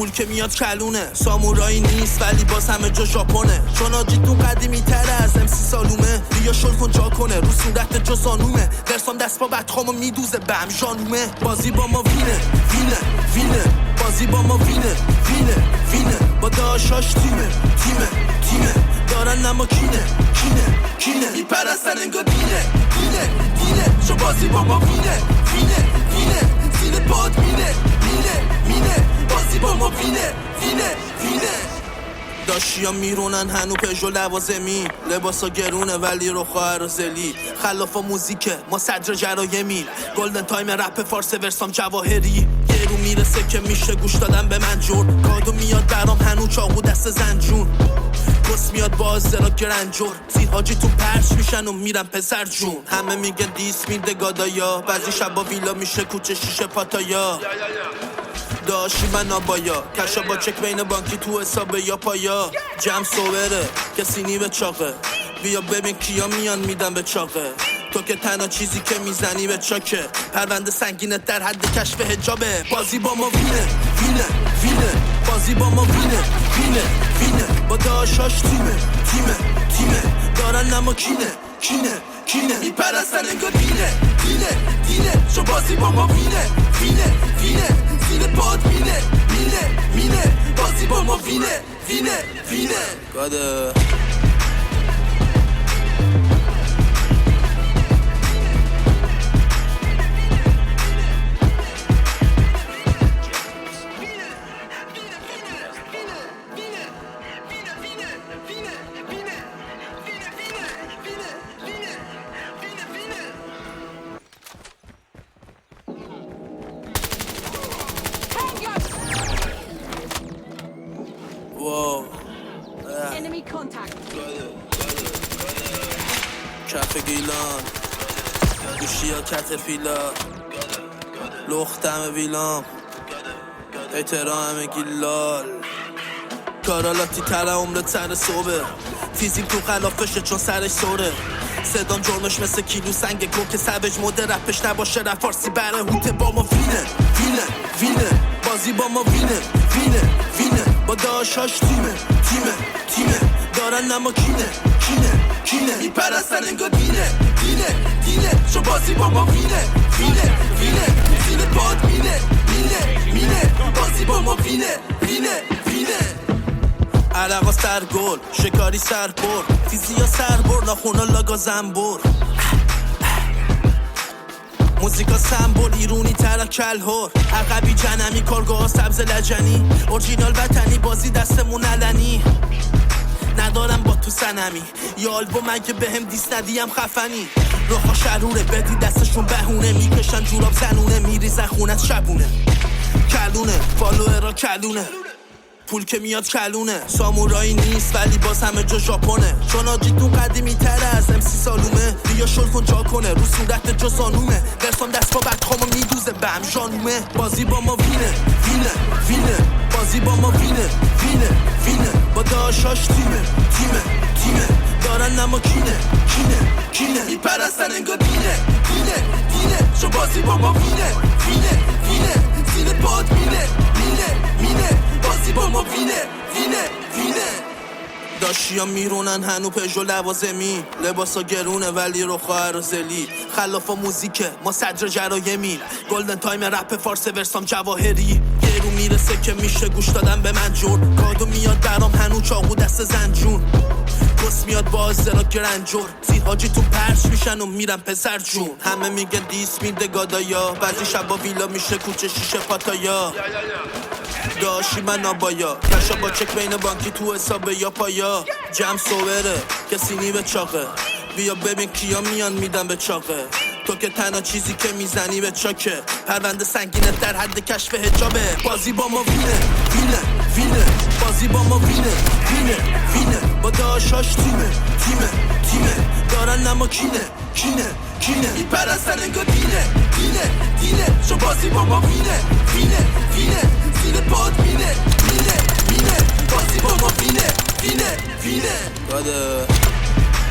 پول که میاد کلونه، سامورایی نیست ولی باز همه جا ژاپنه. چون آجیتون قدیمی تره از امسی سالومه، بیا شل کن جا کنه رو صورت جا زانومه. درسام دست با بدخامو میدوزه بهم ژانومه. بازی با ما وینه وینه وینه، بازی با ما وینه وینه وینه. با داشاش تیمه تیمه تیمه، دارن اما کینه کینه کینه. میپرستن انگار دینه دینه دینه، چون بازی با ما وینه وینه وینه. زیر پاد مینه مینه مینه، بازی با ما وینه وینه وینه. داشتیا میرونن هنو پژو لوازمی، لباسا گرونه ولی رو خواهر زلی. خلافا موزیکه ما صدر جرايمی، گلدن تایم رپ فارس ورسام جواهری. یه رو میرسه که میشه گوش دادن به من جور، کادو میاد برام هنو چاقو دست زنجون. بس میاد باز زرا گرنجور، زیر حاجیتون پرش میشن و میرن پسر جون. همه میگن دیس میده گادایا، بعضی شبا ویلا میشه کوچه شیشه پاتایا. داشی من آبایا کشا با چک بین بانکی تو حسابه یا پایا. جمع صوبره کسی نی به چاقه، بیا ببین کیا میان میدن به چاقه. تو که تنها چیزی که میزنی به چاکه، پرونده سنگینت در حد کشف حجابه. بازی با ما وینه وینه وینه، بازی با ما وینه وینه وینه. با داشاش تیمه تیمه تیمه، دارن اما کینه کینه کینه. میپرستن انگار دینه دینه دینه، چون بازی با ما وینه وینه وینه. زیر پاد مینه مینه مینه، بازی با ما وینه وینه وینه. گاده Enemy contact. کف گیلان گوشیا کترپیلا، لختم ویلام احترام گیلال. کارالاتی تره عمر تر صبح، فیزیک تو خلافشه چون سرش سوره. صدام جرمش مثل کیلو سنگ گو که سوج مده رپش نباشه رپ فارسی بره هوته. با ما وینه وینه وینه، بازی با ما وینه وینه وینه. با داشاش تیمه تیمه تیمه، دارن اما کینه کینه کینه. میپرستن انگار دینه دینه دینه، چون بازی با ما وینه وینه وینه. زیر پاد مینه مینه مینه، بازی با ما وینه وینه وینه. عرقا سرگل شکاری سرپر، تیزیا سربر ناخونا لاگا زنبور. موزیکا سمبول ایرونی تر کلهور، عقبی جنمی کارگاه سبز لجنی. اورجینال وطنی بازی دستمون علنی، ندارم با تو سنمی. یا آلبوم اگه بهم دیس ندیم خفنی. روحا شروره بدی دستشون بهونه، میکشن جوراب زنونه میریزن خونت شبونه. کلونه فالوه را کلونه، پول که میاد کلونه، سامورایی نیست ولی باز همه جا ژاپنه. چون آجیتون قدیمی تره از امسی سالومه، بیا شل کن جا کنه رو صورت جا زانومه. درسام دست با بدخامو میدوزه بهم ژانومه. بازی با ما وینه وینه وینه، بازی با ما وینه وینه وینه. با داشاش تیمه تیمه تیمه، دارن اما کینه کینه کینه. میپرستن انگار دینه دینه دینه، چون بازی با ما وینه وینه وینه. زیر پاد مینه مینه مینه، بازی با ما وینه وینه وینه. داشتیا میرونن هنو پژو لوازمی، لباسا گرونه ولی رو خواهر زلی. خلافا موزیکه ما صدر جرايمی، گلدن تایم رپ فارس ورسام جواهری. یه رو میرسه که میشه گوش دادن به من جور، کادو میاد برام هنو چاقو دست زنجون. بس میاد باز زرا گرنجور، زیر حاجیتون پرش میشن و میرن پسر جون. همه میگن دیس میده گادایا، بعضی شبا ویلا میشه کوچه شیشه پاتایا. داشی من آبایا کشا با چک بین بانکی تو حسابه یا پایا. جمع صوبره کسی نی به چاقه، بیا ببین کیا میان میدن به چاقه. تو که تنها چیزی که میزنی به چاکه، پرونده سنگینت در حد کشف حجابه. بازی با ما وینه وینه وینه، بازی با ما وینه وینه وینه. با داشاش تیمه تیمه تیمه، دارن اما کینه کینه کینه. میپرستن انگار دینه دینه دینه، چون بازی با ما وینه وینه وینه. زیر پاد مینه مینه مینه، بازی با ما وینه وینه وینه.